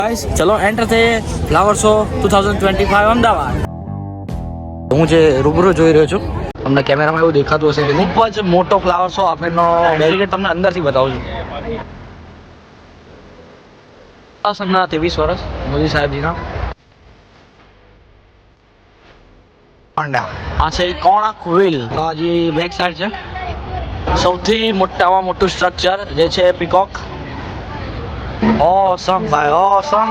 Guys ચલો enter થઈએ flower show 2025 Ahmedabad. હું જે રૂબરૂ જોઈ રહ્યો છું, તમને કેમેરામાં એવું દેખાતું હશે કે ખૂબ જ મોટો ફ્લાવર શો આપણનો બેરીગેટ તમને અંદરથી બતાવું છું. સન્ના 23 વર્ષ મોદી સાહેબજીના પાંડા. આ છે કોણાર્ક વ્હીલ. આ જે બેક સાઈડ છે, સૌથી મોટામાં મોટું સ્ટ્રક્ચર જે છે પીકોક. ઓસમ ભાઈ ઓસમ.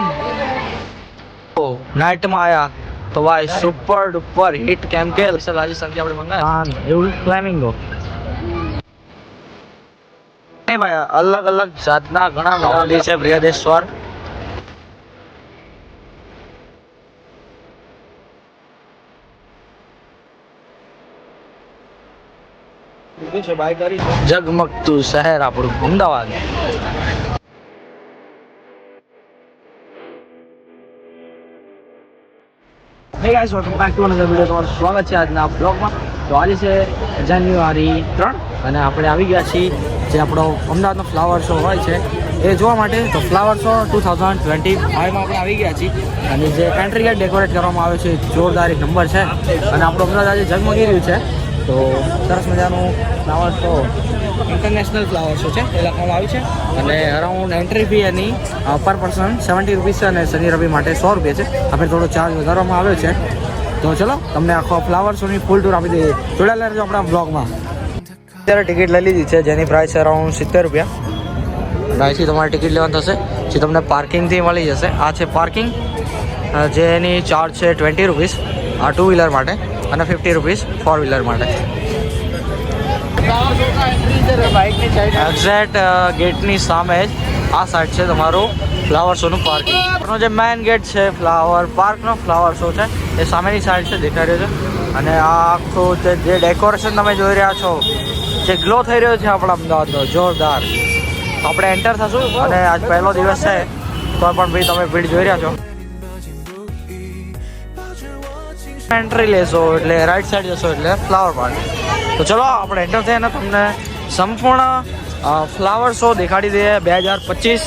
નાઇટમાં આયા તો ભાઈ સુપર ડુપર હિટ. કેમ કે રાજસ્થાનથી આપણે મંગાયા એવું ફ્લેમિંગો. ભાઈ અલગ અલગ જાતના ઘણા મંદિર છે બૃહદેશ્વર. જગમગતું શહેર આપણું Ahmedabad. Hey guys, welcome back to another video. તમારું સ્વાગત છે આજના બ્લોગમાં. તો આજે છે જાન્યુઆરી 3 અને આપણે આવી ગયા છીએ જે આપણો અમદાવાદનો ફ્લાવર શો હોય છે એ જોવા માટે. તો ફ્લાવર શો 2025માં આપણે આવી ગયા છીએ અને જે એન્ટ્રી ગેટ ડેકોરેટ કરવામાં આવ્યો છે જોરદાર એક નંબર છે અને આપણું અમદાવાદ આજે ઝગમગી રહ્યું છે. તો સરસ મજાનું flower show, international flower show છે એ લખવામાં આવ્યું છે અને અરાઉન્ડ એન્ટ્રી ફી એની પર પર્સન 70 રૂપીસ છે અને શનિ રવિ માટે 100 રૂપિયા છે. આપણે થોડો ચાર્જ વધારવામાં આવ્યો છે. તો ચલો તમને આખો ફ્લાવર શોની ફૂલ ટૂર આપી દઈએ. જોડાયેલા રહેજો આપણા બ્લોગમાં. અત્યારે ટિકિટ લઈ લીધી છે જેની પ્રાઇસ છે અરાઉન્ડ 70 રૂપિયા અને અહીંથી તમારે ટિકિટ લેવાની થશે જે તમને પાર્કિંગથી મળી જશે. આ છે પાર્કિંગ જેની ચાર્જ છે 20 રૂપીસ આ 2 વ્હીલર માટે અને 50 રૂપીસ 4 વ્હીલર માટે. એક્ઝેક્ટ ગેટની સામે જ આ સાઈડ છે તમારું ફ્લાવર શોનું પાર્કિંગ. જે મેઇન ગેટ છે ફ્લાવર પાર્કનો ફ્લાવર શો છે એ સામેની સાઈડ છે, દેખાઈ રહ્યો છે. અને આ આખું જે ડેકોરેશન તમે જોઈ રહ્યા છો, જે ગ્લો થઈ રહ્યો છે આપણા અમદાવાદનો જોરદાર. આપણે એન્ટર થશું અને આજ પહેલો દિવસ છે તો પણ ભાઈ તમે ભીડ જોઈ રહ્યા છો. એન્ટ્રી લેશો એટલે રાઈટ સાઈડ જશો એટલે ફ્લાવર પાર્ક. તો ચલો આપણે એન્ટર થઈએ અને તમને સંપૂર્ણ ફ્લાવર શો દેખાડી દઈએ 2025.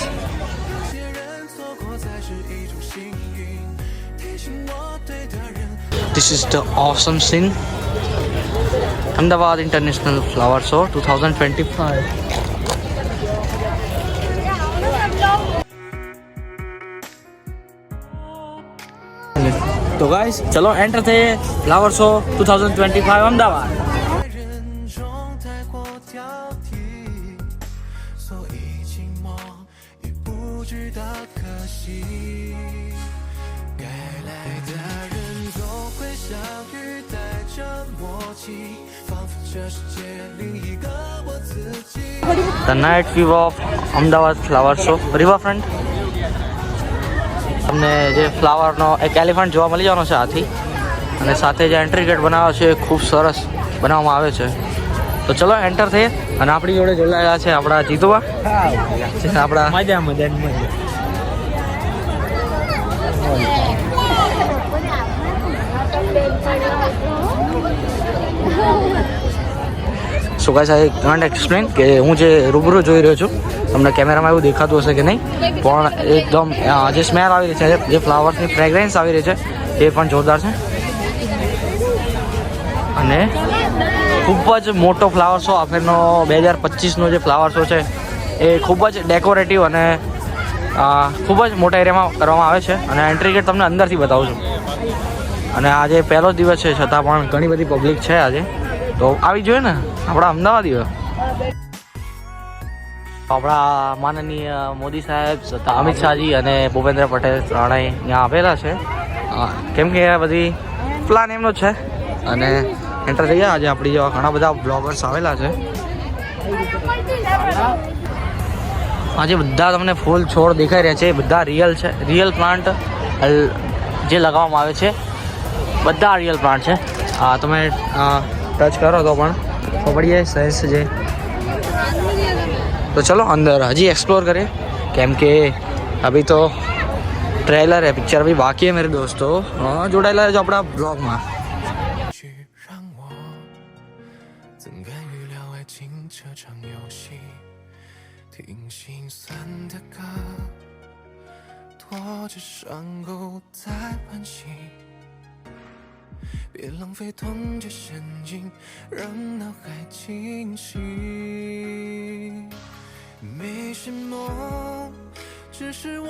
This is the awesome scene. Ahmedabad International Flower Show 2025. તો ગાઈસ ચલો એન્ટર થઈએ flower show 2025 Ahmedabad. The night view of Ahmedabad Flower Show riverfront. તમને જે ફ્લાવરનો એક એલિફન્ટ જોવા મળી જવાનો છે આથી, અને સાથે જે એન્ટ્રી ગેટ બનાવ્યો છે એ ખૂબ સરસ બનાવવામાં આવે છે. તો ચલો એન્ટર થઈએ અને આપણી જોડે જોડાયેલા છે આપણા જીતુબા. આપણા મજા શું કહે છે કાન્ટ એક્સપ્લેન કે હું જે રૂબરૂ જોઈ રહ્યો છું, તમને કેમેરામાં એવું દેખાતું હશે કે નહીં, પણ એકદમ જે સ્મેલ આવી રહી છે, જે ફ્લાવર્સની ફ્રેગ્રન્સ આવી રહી છે એ પણ જોરદાર છે. અને ખૂબ જ મોટો ફ્લાવર શો આપણનો 2025નો જે ફ્લાવર શો છે એ ખૂબ જ ડેકોરેટિવ અને ખૂબ જ મોટા એરિયામાં કરવામાં આવે છે અને એન્ટ્રી ગેટ તમને અંદરથી બતાવું છું. અને આજે પહેલો જ દિવસ છે છતાં પણ ઘણી બધી પબ્લિક છે આજે, તો આવી જોઈએ ને આપણા અમદાવાદીઓ. આપણા માનનીય મોદી સાહેબ, અમિત શાહજી અને ભૂપેન્દ્ર પટેલ ત્રણેય અહીંયા આવેલા છે કેમ કે આ બધી પ્લાન એમનો જ છે. અને એન્ટર થઈ ગયા. આજે આપણી જેવા ઘણા બધા બ્લોગર્સ આવેલા છે. આજે બધા તમને ફૂલ છોડ દેખાઈ રહ્યા છે, બધા રિયલ છે, રિયલ પ્લાન્ટ જે લગાવવામાં આવે છે બધા રિયલ પ્લાન્ટ છે. તમે ટચ કરો તો પણ પડી જાય સાયન્સ છે. તો ચલો અંદર હજી एक्सप्लोर करें કેમ કે अभी तो ट्रेलर है, पिक्चर अभी बाकी है मेरे दोस्तों. જોડાયેલા રહેજો આપણા બ્લોગમાં.听心酸的歌，多着伤口在唤醒，别浪费痛着神经，让脑海清醒。没什么，只是我。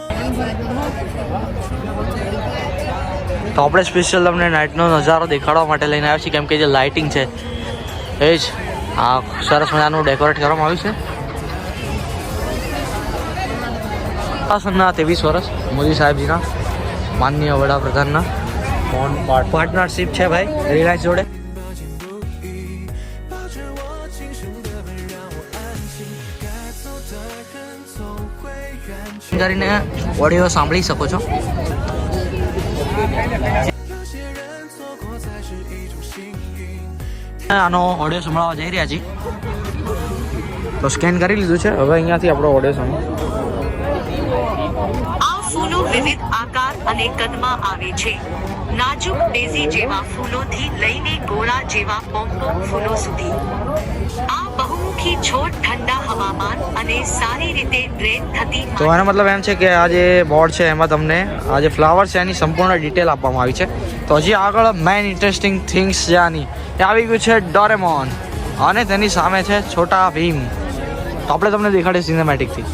તો આપણે સ્પેશિયલ તમને નાઇટનો નજારો દેખાડવા માટે લઈને આવ્યા છીએ, કેમ કે જે લાઇટિંગ છે એ જ આ સરસ મજાનું ડેકોરેટ કરવામાં આવ્યું છે. શાસનના 23 વર્ષ મોદી સાહેબજીના માનનીય વડાપ્રધાનના પાર્ટનરશિપ છે ભાઈ રિલાયન્સ જોડે. કરીને ઓડિયો સાંભળી શકો છો. આનો ઓડિયો સંભળાવવા જઈ રહ્યા છીએ, તો સ્કેન કરી લીધું છે. હવે અહીંયાથી આપણો ઓડિયો સાંભળો. આ ફૂલો વિવિધ આકાર અને કદમાં આવે છે. નાજુક ડેઝી જેવા ફૂલોથી લઈને ગોળા જેવા પોમ્પોમ ફૂલો સુધી. આ બહુમુખી છોડ ઠંડા હવામાન અને સારી રીતે ડ્રેન થતી. તો એનો મતલબ એમ છે કે આ જે બોર્ડ છે એમાં તમને આ જે ફ્લાવર છે એની સંપૂર્ણ ડિટેલ આપવામાં આવી છે. તો હજી આગળ મેઇન ઇન્ટરેસ્ટિંગ થિંગ્સ છે આની, એ આવી ગયું છે ડોરેમોન અને તેની સામે છે છોટા ભીમ. તો આપણે તમને દેખાડીએ સિનેમેટિકથી.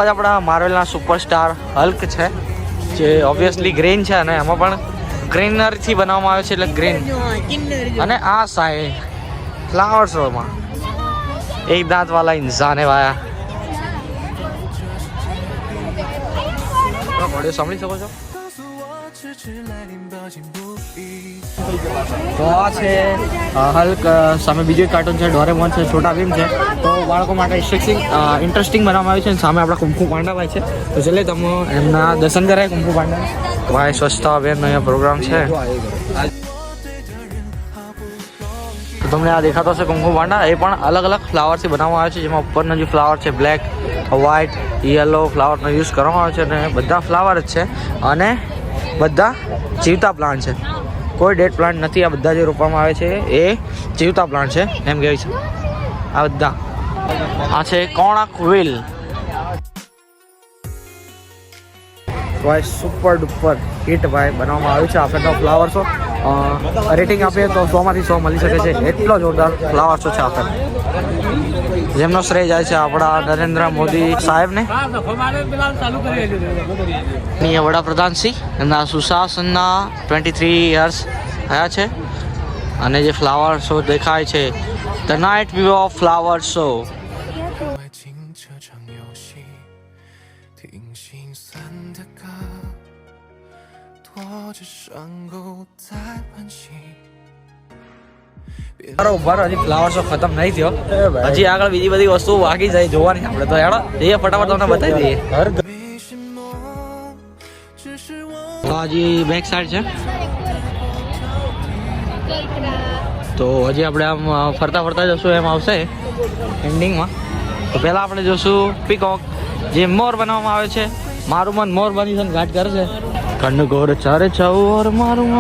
આપણા માર્વેલના સુપરસ્ટાર હલ્ક છે, જે ઓબ્વિયસલી ગ્રીન છે અને એમાં પણ ગ્રીનરથી બનાવવામાં આવે છે, એટલે ગ્રીન. અને આ સાઈડ ફ્લાવર શોમાં એક દાંત વાલા ઇન્સાન હે વાયા. ઓડિયો સાંભળી શકો છો. તો આ છે હલ્ક, સામે બીજું એક કાર્ટૂન છે ડોરેમોન છે, છોટા ભીમ છે. તો બાળકો માટે ઇન્ટરેસ્ટિંગ બનાવવામાં આવ્યું છે. અને સામે આપણા કુંફુ પાંડા ભાઈ છે, તો ચાલે તમે એમના દર્શન કરાય કુંફુ પાંડા. ભાઈ સ્વચ્છતા અભિયાનનો અહીંયા પ્રોગ્રામ છે. તો તમને આ દેખાતો હશે કુંફુ પાંડા, એ પણ અલગ અલગ ફ્લાવરથી બનાવવામાં આવે છે, જેમાં ઉપરનો જે ફ્લાવર છે બ્લેક, વ્હાઇટ, યલો ફ્લાવરનો યુઝ કરવામાં આવે છે. અને બધા ફ્લાવર જ છે અને બધા જીવતા પ્લાન્ટ છે, કોઈ ડેડ પ્લાન્ટ નથી. આ બધા જે રોપવામાં આવે છે એ જીવતા પ્લાન્ટ છે એમ કહેવાય છે. આ બધા આ છે કોણાક વ્હીલ. ભાઈ સુપર ડુપર હિટ ભાઈ બનાવવામાં આવ્યું છે. આપણે તો ફ્લાવર શો રેટિંગ આપીએ તો 100 માંથી 100 મળી શકે છે, એટલો જોરદાર ફ્લાવર શો છે આપણે, જેમનો શ્રેય જાય છે આપણા નરેન્દ્ર મોદી સાહેબને, વડાપ્રધાન શ્રી. એમના સુશાસનના 23 યર્સ થયા છે. અને જે ફ્લાવર શો દેખાય છે, the night view of flower show. બરોબર, હજી ફ્લાવર શો ખતમ નહીં થયો, હજી આગળ બીજી બધી વસ્તુઓ બાકી જાય જોવાની. આપણે તો હેડો જઈએ ફટાફટ તમને બતાવી દઈએ. તો હજી બેક સાઈડ છે, તો હજી આપણે આમ ફરતા ફરતા જશું એમ આવશે એન્ડિંગમાં. તો પહેલાં આપણે જોશું પીકોક, જે મોર બનાવવામાં આવે છે. મારું મન મોર બની છે, ઘાટ કરે છે. કંડ ગોર ચારે ચાઉર મારું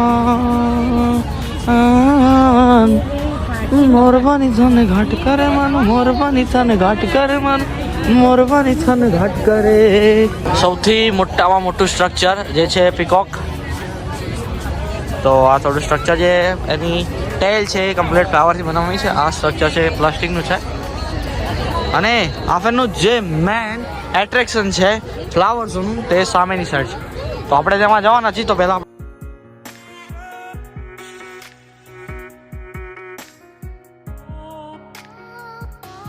મોરબાની થાને ઘાટ કરે માનું, મોરબાની થાને ઘાટ કરે માનું, મોરબાની થાને ઘાટ કરે. સૌથી મોટામાં મોટું સ્ટ્રક્ચર જે છે પીકોક. તો આ થોડું સ્ટ્રક્ચર જે એની ટેલ છે એ કમ્પ્લીટ ફ્લાવરથી બનાવવાની છે. આ સ્ટ્રક્ચર છે પ્લાસ્ટિકનું છે. અને આફરનું જે મેન એટ્રેક્શન છે ફ્લાવર શોનું તે સામેની સાઈડ છે. તો આપણે તેમાં જવાના છીએ. તો પહેલાં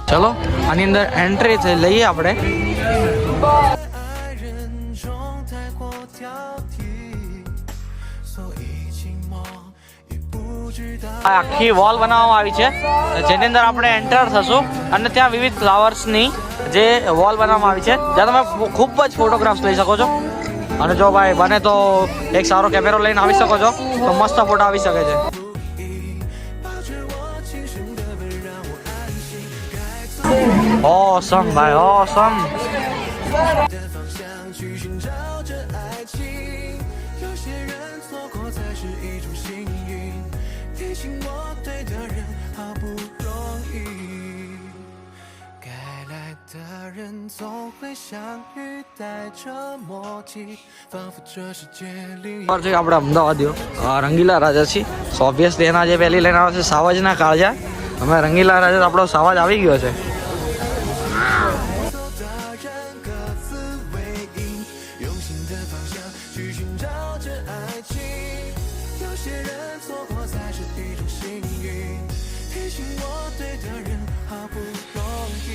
ચલો આની અંદર એન્ટ્રી થઈ લઈએ આપણે. આખી વોલ બનાવવામાં આવી છે, જેની અંદર આપણે એન્ટર થશું અને ત્યાં વિવિધ ફ્લાવર્સની જે વોલ બનાવવામાં આવી છે, જ્યાં તમે ખૂબ જ ફોટોગ્રાફ્સ લઈ શકો છો. અને જો ભાઈ બને તો એક સારો કેમેરો લઈને આવી શકો છો, તો મસ્ત ફોટો આવી શકે છે. ઓસમ ભાઈ ઓસમ. 找着爱情。有些人错过才是一种幸运，提醒我对的人好不容易。该来的人总会相遇，带着默契，仿佛这世界另一 છે આપણે અમદાવાદીઓ રંગીલા રાજા છીએ સો ઓબ્વિયસલી એના જે પહેલી લાઈન આવે છે સાવજના કાળજા અમે રંગીલા રાજા તો આપણો સાવજ આવી ગયો છે 走的人各自为营，用心的方向去寻找着爱情。有些人错过才是一种幸运，提醒我对的人好不容易。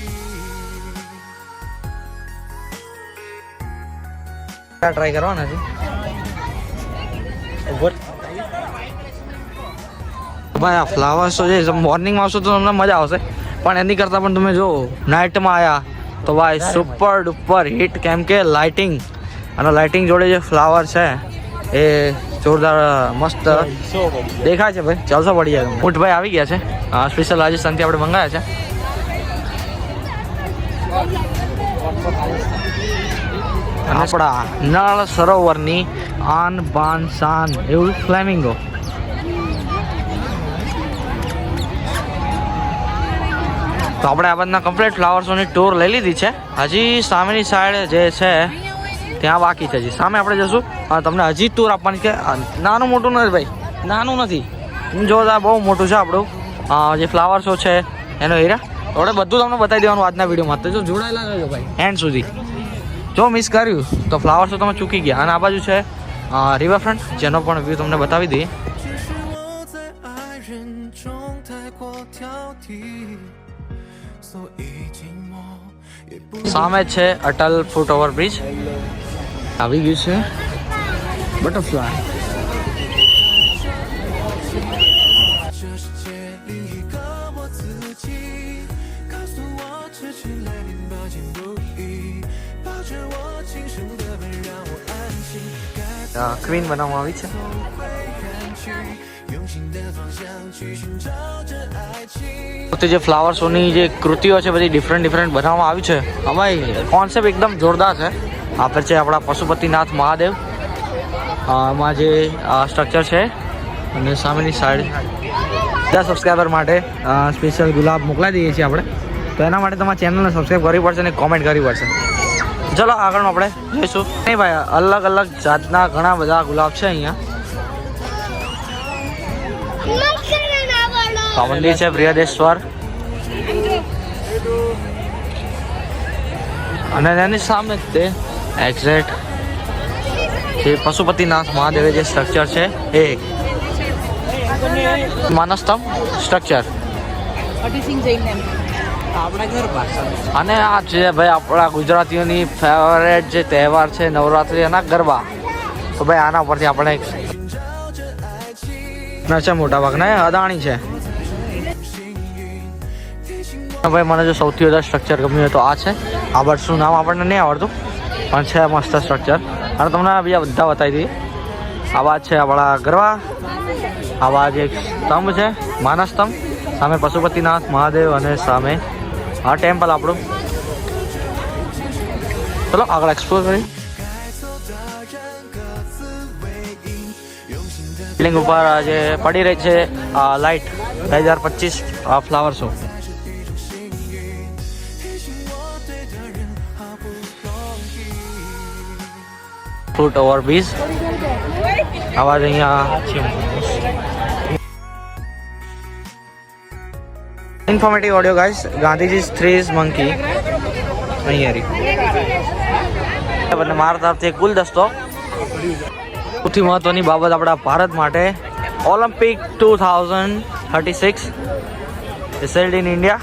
ટ્રાય કરવાના છે ભાઈ આ ફ્લાવર્સ તો છે મોર્નિંગમાં આવશો તો તમને મજા આવશે પણ એની કરતાં પણ તમે જો નાઇટમાં આવ્યા તો ભાઈ સુપર ડુપર હિટ કેમ કે લાઇટિંગ અને લાઇટિંગ જોડે જે ફ્લાવર છે એ જોરદાર મસ્ત દેખાય છે ભાઈ ચાલશો પડી જાય ઊંટભાઈ આવી ગયા છે સ્પેશિયલ રાજસ્થાનથી આપણે મંગાવ્યા છે આપણા નળ સરોવરની આન બાન શાન એવું ફ્લેમિંગો તો આપણે આ બધા કમ્પ્લીટ ફ્લાવર શોની ટૂર લઈ લીધી છે હજી સામેની સાઈડ જે છે ત્યાં બાકી છે હજી સામે આપણે જશું તમને હજી ટૂર આપવાની છે નાનું મોટું નથી ભાઈ નાનું નથી જો બહુ મોટું છે આપણું જે ફ્લાવર શો છે એનો એરિયા આપણે બધું તમને બતાવી દેવાનું આજના વિડીયોમાં તો જો જોડાયેલા રહેજો ભાઈ એન્ડ સુધી જો મિસ કર્યું તો ફ્લાવર શો તમે ચૂકી ગયા અને આ બાજુ છે રિવરફ્રન્ટ જેનો પણ વ્યૂ તમને બતાવી દઈએ 只是我在爱人中太过挑剔，所以寂寞也不 સામે જ છે અટલ ફૂટ ઓવર બ્રિજ આવી ગયું છે બટરફ્લાય 这世界另一个我自己，告诉我痴情来电抱歉不已，抱着我轻声的吻让我安心，该 ક્વીન બનાવવામાં આવી છે 会远去，用心的方向去寻找着爱情。 પોતે જે ફ્લાવર શોની જે કૃતિઓ છે બધી ડિફરન્ટ બનાવવામાં આવી છે અમારી કોન્સેપ્ટ એકદમ જોરદાર છે આપણે છે આપણા પશુપતિનાથ મહાદેવ માં જે સ્ટ્રક્ચર છે અને સામેની સાઈડ બધા સબસ્ક્રાઈબર માટે સ્પેશિયલ ગુલાબ મોકલાવી દઈએ છીએ આપણે તો એના માટે તમારે ચેનલને સબસ્ક્રાઈબ કરવી પડશે અને કોમેન્ટ કરવી પડશે ચલો આગળ આપણે જઈશું નહીં ભાઈ અલગ અલગ જાતના ઘણા બધા ગુલાબ છે અહીંયા આ મંદિર છે બૃહદેશ્વર અને એની સામે જ તે એક્ઝેક્ટ જે પશુપતિનાથ મહાદેવે જે સ્ટ્રક્ચર છે એ માનસ્તંભ સ્ટ્રક્ચર અને આ છે ભાઈ આપણા ગુજરાતીઓની ફેવરેટ જે તહેવાર છે નવરાત્રી એના ગરબા તો ભાઈ આના ઉપરથી આપણે છે મોટા ભાગના અદાણી છે ભાઈ મને જો સૌથી વધારે સ્ટ્રક્ચર ગમ્યું હોય તો આ છે આ બર્ડ્સનું નામ આપણને નહીં આવડતું પણ છે મસ્ત સ્ટ્રક્ચર અને તમને બીજા બધા બતાવી દઈએ આ વાત છે આપણા ગરબા આવા જે સ્તંભ છે માનસ સ્તંભ સામે પશુપતિનાથ મહાદેવ અને સામે આ ટેમ્પલ આપણું ચલો આગળ એક્સપ્લોર કરીએ બિલ્ડિંગ ઉપર જે પડી રહી છે light 2025 flower show foot over bridge આવા જ અહીંયા છે ઇન્ફોર્મેટિવ ઓડિયો ગાઈસ ગાંધીજી થ્રીઝ મંકી અહીંયા રહી મારા તરફથી ગુલદસ્તો સૌથી મહત્વની બાબત આપણા ભારત માટે Olympic 2036 is held in India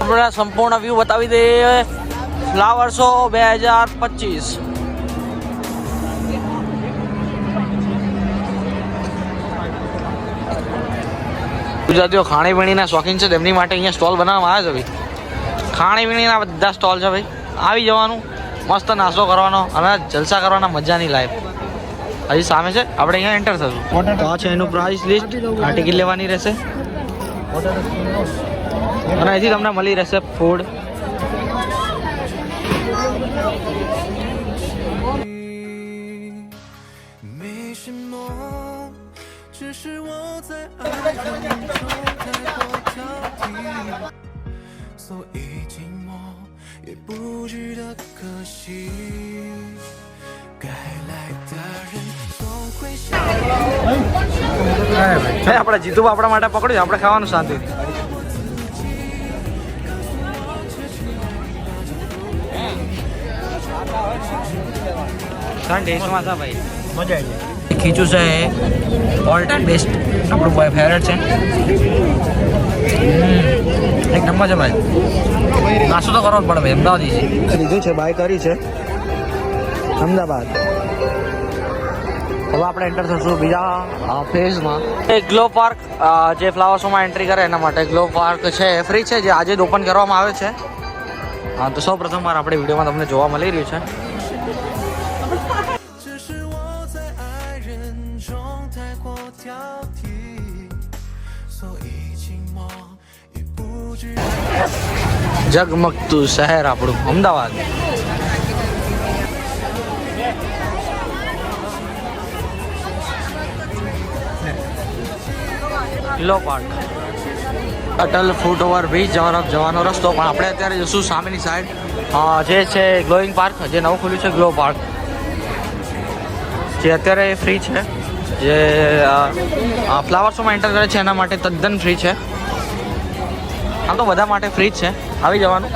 આપણે સંપૂર્ણ વ્યૂ બતાવી દઈએ ફ્લાવર શો 2025 ગુજરાતીઓ ખાણીપીણીના શોખીન છે તેમની માટે અહીંયા સ્ટોલ બનાવવામાં આવ્યા છે ભાઈ ખાણીપીણીના બધા સ્ટોલ છે ભાઈ આવી જવાનું મસ્ત નાસ્તો કરવાનો અને જલસા કરવાના મજાની લાઈફ હજી સામે છે આપણે અહીંયા એન્ટર થશું તો આ છે એનું પ્રાઇસ લિસ્ટ આ ટિકિટ લેવાની રહેશે અને અહીંથી તમને મળી રહેશે ફૂડ 没什么，只是我在爱人中太过挑剔，所以寂寞也不值得可惜。该来的人总会想。આપણે જીતુ આપણા માટે પકડ્યું, આપણે ખાવાનું શાંતિ. ટેસ્ટમાં હતા ભાઈ, મજા આવી જાય. ખીચું છે ઓલ ટાઈમ બેસ્ટ, આપણું ભાઈ ફેવરેટ છે. એક નંબર છે ભાઈ. નાસ્તો તો કરવો જ પડે ભાઈ, અમદાવાદી છે. લીધું છે, બાય કરી છે અમદાવાદ. હવે આપણે એન્ટર થશું બીજા ફેઝમાં. એ ગ્લો પાર્ક જે ફ્લાવર શોમાં એન્ટ્રી કરે એના માટે ગ્લો પાર્ક છે, ફ્રી છે, જે આજે જ ઓપન કરવામાં આવે છે. હા, તો સૌ પ્રથમ વાર આપણે વિડીયોમાં તમને જોવા મળી રહ્યું છે. જગમગતું શહેર આપણું અમદાવાદ. ગ્લો પાર્ક, અટલ ફૂટ ઓવર બ્રિજ જવાનો રસ્તો. પણ આપણે અત્યારે જશું સામેની સાઈડ, જે છે ગ્લોઈંગ પાર્ક, જે નવું ખુલ્યું છે ગ્લો પાર્ક, જે અત્યારે ફ્રી છે. જે ફ્લાવર શોમાં એન્ટર કરે છે એના માટે તદ્દન ફ્રી છે. આમ તો બધા માટે ફ્રી જ છે, આવી જવાનું.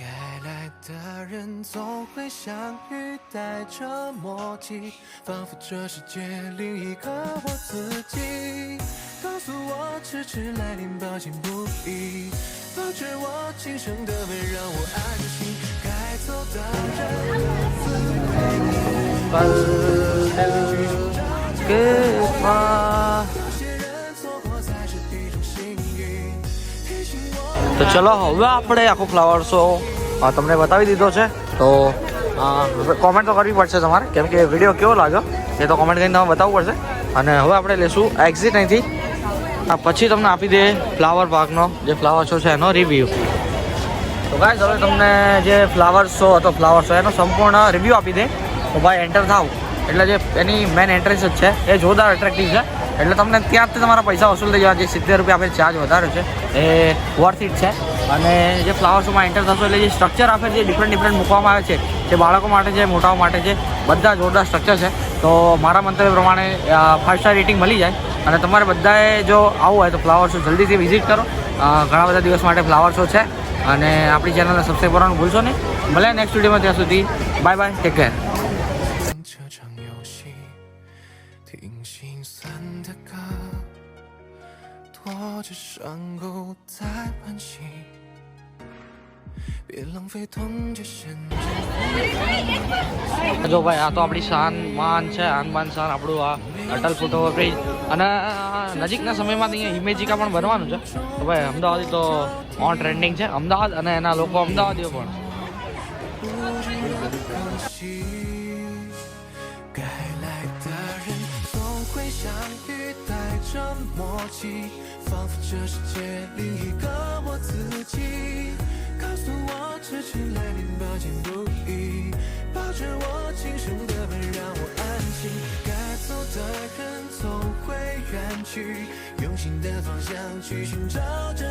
该来的人总会相遇，带着默契，仿佛这世界另一个我自己。告诉我迟迟来临，抱歉不已，抱着我轻声的吻，让我安心。该走的人自会有些人错过才是一种幸运。 તો ચલો હવે આપણે આખો ફ્લાવર શો તમને બતાવી દીધો છે. તો કોમેન્ટ તો કરવી પડશે તમારે, કેમ કે વિડીયો કેવો લાગ્યો એ તો કોમેન્ટ કરીને તમે બતાવવું પડશે. અને હવે આપણે લેશું એક્ઝિટ અહીંથી, પછી તમને આપી દે ફ્લાવર પાર્કનો જે ફ્લાવર શો છે એનો રિવ્યૂ. તો ગાઈસ હવે તમને જે ફ્લાવર શો હતો, ફ્લાવર શો એનો સંપૂર્ણ રિવ્યૂ આપી દે. તો ભાઈ એન્ટર થાવ એટલે જે એની મેન એન્ટ્રન્સ જ છે એ જોરદાર એટ્રેક્ટિવ છે. એટલે તમને ત્યાંથી તમારા પૈસા વસૂલ થઈ જવા. જે 70 રૂપિયા આપણે ચાર્જ વધાર્યો છે એ વર્થ ઇટ છે. અને જે ફ્લાવર શોમાં એન્ટર થશો એટલે જે સ્ટ્રક્ચર આપે છે, ડિફરન્ટ મૂકવામાં આવે છે, જે બાળકો માટે છે, મોટાઓ માટે છે, બધા જોરદાર સ્ટ્રક્ચર છે. તો મારા મંતવ્ય પ્રમાણે 5 સ્ટાર રેટિંગ મળી જાય. અને તમારે બધાએ જો આવવું હોય તો ફ્લાવર શો જલ્દીથી વિઝિટ કરો. ઘણા બધા દિવસ માટે ફ્લાવર શો છે. અને આપણી ચેનલને સબસ્ક્રાઈબ કરવાનું ભૂલશો નહીં. મળે નેક્સ્ટ વિડીયોમાં, ત્યાં સુધી બાય બાય, ટેક કેર.这场游戏，听心酸的歌，拖着伤口在惋惜，别浪费痛觉神经。 જો ભાઈ આ તો આપણી શાન માન છે, આનબાન શાન આપણું આ અટલ ફૂટ ઓવર બ્રિજ. અને નજીકના સમયમાં અહીંયા ઇમેજિકા પણ બનવાનું છે. તો ભાઈ અમદાવાદી તો ઓન ટ્રેન્ડિંગ છે, અમદાવાદ અને એના લોકો અમદાવાદીઓ પણ. 该来的人总会相遇，带着默契，仿佛这世界另一个我自己。告诉我迟迟来临，抱歉不已，抱着我轻声的吻，让我安心。该走的人总会远去，用心的方向去寻找着。